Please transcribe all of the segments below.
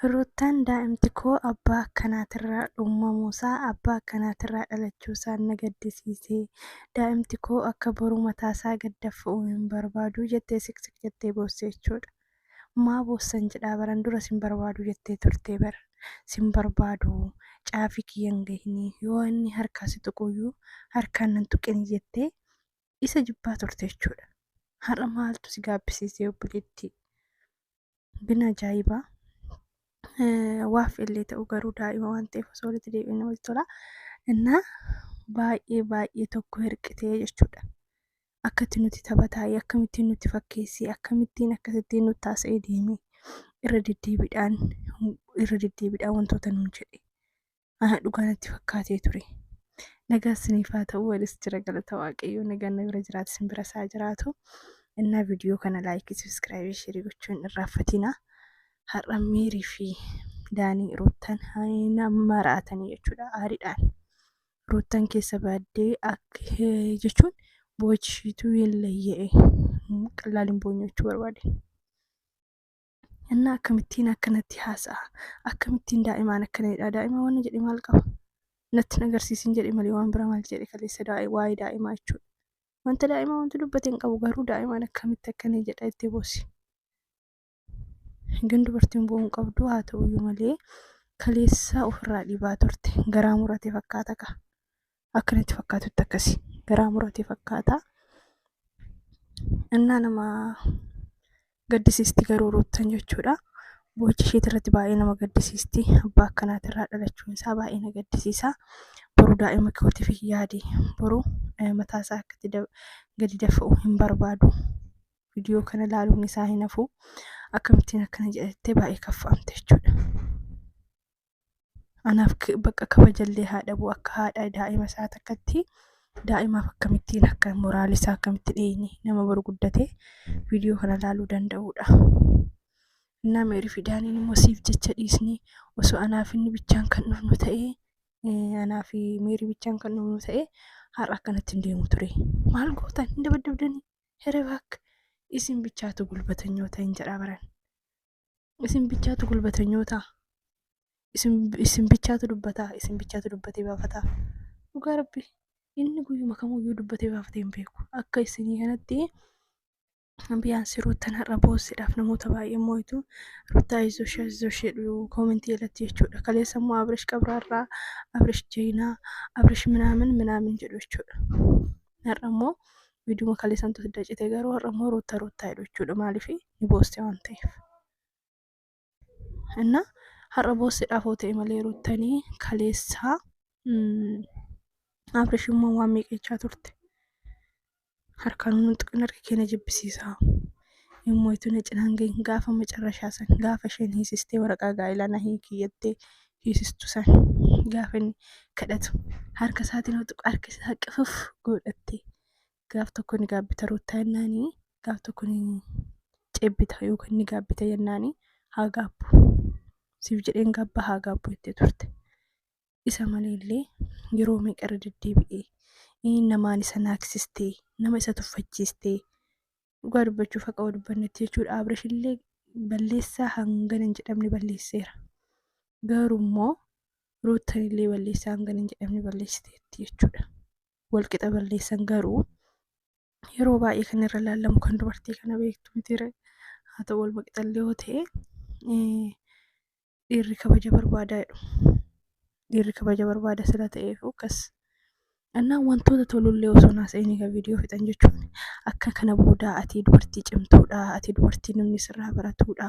Ruutaan daa'imti koo abbaa akkanaatirraa uumamuusaa abbaa akkanaatirraa dhalachuusaa na gaddisiisee daa'imti koo akka boruu mataasaa gaddafa'uu hin barbaadu jettee siqsiq jettee boosse jechuudha. Maa boossan jedhaa baran dura sin barbaadu jettee turtee bara sin barbaadu caafii kiyyan gahinii yoo inni harkaa si tuquyyuu harkaan nan tuqini jettee isa jibbaa turte jechuudha. Har'a maaltu si gaabbisiisee obboleettii? Bin ajaa'ibaa! Waaf illee ta'u garuu daa'ima waan ta'eef osoo walitti deebi'ee namatti tola. Innaa baay'ee tokko hirqitee jechuudha. Akkatti nuti taphataa akkamittiin nuti fakkeessee akkamittiin akkasittiin nutti taasisee deemee irra deddeebiidhaan wantoota nuun jedhe. Dhugaa natti fakkaatee ture. Nagaa isiniif haa ta'u walis jira galata waaqayyoo nagaan na bira jiraatu isin bira isaa jiraatu. Innaa viidiyoo kana laayikii sabiskiraaybii sheerii gochuun irraanfatina. Har'a Meerii fi Daanii Ruutaan nama raatanii jechuudha aariidhaan. Ruutaan keessa baaddee jechuun boochishiituu hin layya'e qallaaliin boonyachuu barbaade. Innaa akkamittiin akkanatti haasa'a? Akkamittiin daa'imaan akkanadha? Daa'ima waan jedhe maal qaba? Natti agarsiisin jedhe malee waan bira maal jedhe kaleessa waa'ee daa'imaa jechuudha. Wanta daa'imaa wanti dubbate hin qabu garuu daa'imaan akkamitti akkana jedha itti boossi. Gan dubartiin bo'uun qabdu haa ta'uyyuu malee kaleessa ofirraa dhibaa turte garaa muratee fakkaata ka akkanatti fakkaatutti akkasi garaa muratee fakkaata. Innaa nama gaddisiisti garuu Ruutaan jechuudha. Boci ishee irratti baay'ee nama gaddisiisti. Abbaa akkanaatirraa dhalachuun isaa baay'ee na gaddisiisa. Boruu daa'ima kootiif yaade boruu mataasaa akkatti gadi dafa'u hin barbaadu. Viidiyoo kana ilaaluun isaa hin hafu. Akkamittiin akkana jedhattee baay'ee kaffa'amte jechuudha. Anaaf bakka kabajallee haadha bu'u akka haadha daa'ima isaa takkatti daa'imaaf akkamittiin akka moraalisaa akkamitti dhiyeenye nama boru guddatee viidiyoo kana ilaaluu danda'udha. Innaa Meerii fi Daaniin immoo siif jecha dhiisnee osoo anaaf inni bichaan kan dhufnu ta'ee anaa fi Meerii bichaan kan dhufnu ta'ee har'a akkanatti hin deemu ture. Maal gootan hin dabaddabdanii hereba akka isin bichaatu gulbatanyoota hin jedhaa baran. Isin bichaatu gulbatanyoota. Isin bichaatu dubbataa. Isin bichaatu dubbatee baafataa. Dhugaa rabbi inni guyyuma kamuyyuu dubbatee baafatee hin beeku. Akka isinii kanatti biyyaansi Ruutaan har'a boossidhaaf namoota baay'ee moo'itu Ruutaa izooshee koomentii irratti jechuudha. Kaleessa immoo Abrish Qabraarraa, Abrish Jeenaa, Abrish minaamin jedhu jechuudha. Har'a immoo viidiyoo kaleessaan tuuti dacitee garuu har'a immoo Ruutaa jedhu jechuudha. Maaliif ni booste waan ta'eef. Innaa har'a boossidhaaf yoo ta'e malee Ruutaanii kaleessaa Abrish immoo waan miiqachaa turte. Harkaan nuti harka keenya jibbisiisaa. Immoo itu na cinaan gahin gaafa macarrashaa san gaafa isheen hiisistee waraqaa gaa'ilaa na hiikiyyattee hiisistu san gaafa inni kadhatu harka isaatiin harka isaa qifuuf godhattee gaaf tokko ni gaabbita Ruutaa jennaanii gaaf tokko ni ceebbita yookaan ni gaabbita jennaanii haa gaabbu. Siif jedheen gaabba haa gaabbu jettee turte. Isa maleellee yeroo meeqarra deddeebi'ee namaan isa naaksistee nama isa tuffachiistee dhugaa dubbachuuf haqa dubbannetti jechuudha. Abrish illee balleessaa hangana hin jedhamne balleesseera. Garuu immoo Ruutaan illee balleessaa hangana hin jedhamne balleessiteetti jechuudha. Walqixa balleessan garuu yeroo baay'ee kan irra laallamu kan dubartii kana beektu miti haa ta'u wal maqixallee yoo ta'e dhiirri kabaja barbaadaa jedhu. Dhiirri kabaja barbaada sila ta'eef akkas. Annaan wantoota tolullee osoo naasa'in egaa viidiyoo fixan jechuun akka kana boodaa ati dubartii cimtuudha, ati dubartii namni sirraa baratuudha,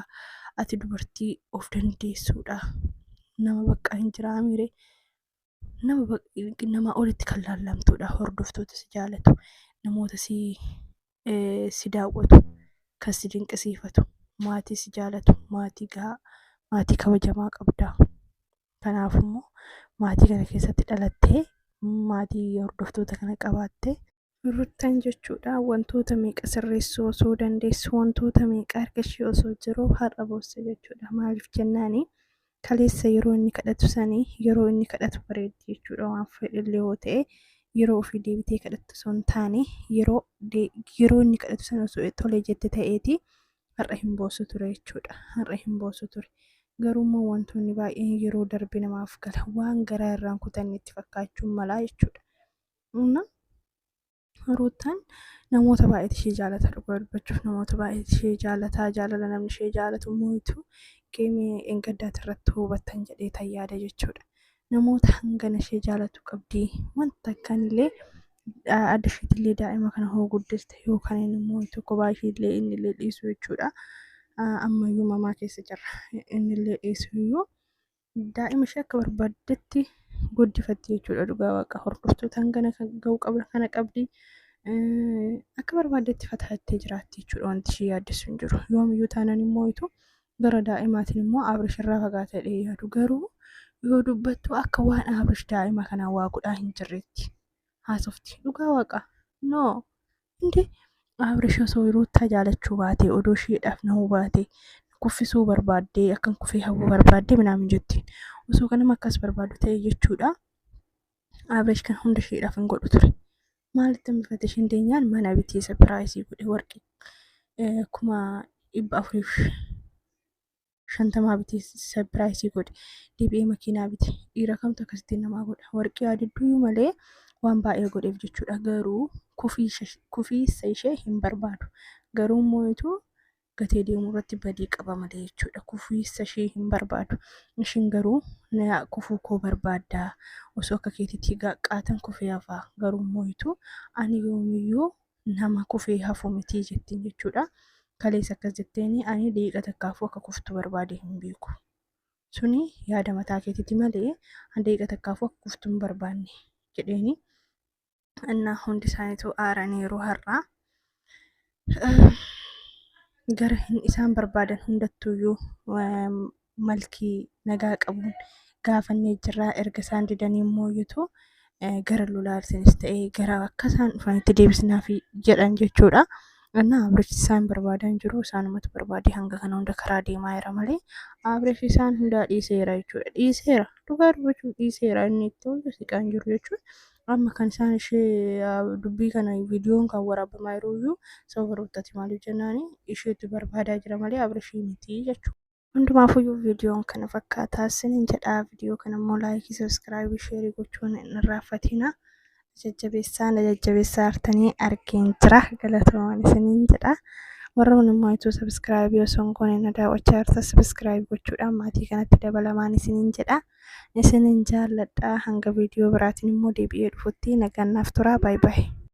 ati dubartii of dandeessuudha. Nama bakka hin jiraamire nama olitti kan laallamtuudha. Hordoftoota si jaalatu, namoota si daawwatu, kan si dinqisiifatu, maatii si jaalatu, maatii gahaa, maatii kabajamaa qabda. Kanaaf immoo maatii kana keessatti dhalattee maatii hordoftoota kana qabaattee Ruutaan jechuudha wantoota meeqa sirreessuu osoo dandeessu wantoota meeqa harka ishee osoo jiru har'a boosse jechuudha. Maaliif jennaani kaleessa yeroo inni kadhatu sanii yeroo inni kadhatu bareeddi jechuudha. Waan fedhillee yoo ta'e yeroo ofii deebitee kadhattu osoo hin taane yeroo inni kadhatu sana osoo tolee jette ta'eeti har'a hin boossu ture jechuudha. Har'a hin boossu ture. Garuu wantoonni baay'een yeroo darbe namaaf gala waan garaa irraan kutannetti fakkaachuun malaa jechuudha. Ruutaan namoota baay'eetu ishee jaalata dhugaa dubbachuuf namoota baay'eetu ishee jaalataa jaalala namni ishee jaalatu moo'itu geemee engaddaati irratti hubattan jedhee tan yaada jechuudha. Namoota hangana ishee jaalatu qabdii wanta akkanillee adda isheetillee daa'ima kana hoo guddiste yookaan immoo tokko baay'eellee innillee dhiisu jechuudha. Ammayyuu mamaa keessa jirra innillee dhiisu iyyuu daa'ima ishee akka barbaaddetti guddifatti jechuudha. Dhugaa waaqa hordoftoota hangana ga'uu kana qabdi. Akka barbaaddetti fataattee jiraatti jechuudha. Wanti ishee yaaddeessu hin jiru. Yoomiyyuu taanaan immoo gara daa'imaatiin immoo Abrish irraa fagaatee yaadu. Garuu yoo dubbattu akka waan Abrish daa'ima kanaan waa godhaa hin jirreetti haasofti. Dhugaa waaqa noo indi Abrish osoo Ruutaa jaalachuu baatee odoo isheedhaaf nahuu baatee kuffisuu barbaaddee akkan kufee hawwuu barbaaddee minaamin jettiin. Osoo kanama akkas barbaadu ta'e jechuudha. Abrish kan hunda isheedhaaf hin godhu ture. Maalitti hambifate isheen deenyaan mana bitee sapiraayisii godhe warqii 450 bitee sapiraayisii godhe deebi'ee makiinaa bite dhiira kamtu akkasitti namaa godha warqii adidduu malee waan baay'ee godheef jechuudha. Garuu kufiisa ishee hin barbaadu. Garuu moo'itu gatee deemuu irratti badii qaba malee jechuudha. Kufiisa ishee hin barbaadu. Ishiin garuu kufuu koo barbaaddaa osoo akka keetiitti qaatan kufee hafaa. Garuu moo'itu ani yoomiyyuu nama kufee hafu miti jettiin jechuudha. Kaleessa akkas jetteeni ani deeqa takkaafuu akka kuftu barbaade hin beeku. Suni yaada mataa keetiitti malee ani deeqa takkaafuu akka kuftu hin barbaanne jedheeni. Innaa hundi isaaniitu aaranii yeroo har'aa. Gara isaan barbaadan hundattuuyyuu malkii nagaa qabuun gaafannee jirraa erga isaan didanii moo'itu gara lolaalsinis ta'ee gara akka isaan dhufanitti deebisnaaf jedhan jechuudha. Innaa Abrish isaan barbaadan jiru isaanumatti barbaade hanga kana hunda karaa deemaa jira malee Abrish isaan hundaa dhiiseera jechuudha. Dhiiseera dhugaa dubbachuuf dhiiseera inni itti hundi siqaan jiru jechuudha. Amma kan isaan ishee dubbii kana viidiyoon kan waraabamaa jiruyyuu sababa Ruutaati maaliif jennaani isheetti barbaadaa jira malee Abrish miti jechuudha. Hundumaafuyyuu viidiyoon kana fakkaataa isiniin jedhaa. Viidiyoo kana immoo laayikii, sabiskiraayibii, sheerii gochuun hin irraanfatina. Jajjabeessaa artanii argeen jira. Galatoomaa isiniin jedhaa. Warroonni immoo ituu sabiskiraayibii osoo hin goone na daawwachaa jirtan sabiskiraayibii gochuudhaan maatii kanatti dabalamaan isiniin jedhaa. Isiniin jaalladhaa. Hanga viidiyoo biraatiin immoo deebi'ee dhufutti nagaan naaf turaa. Baay'ee.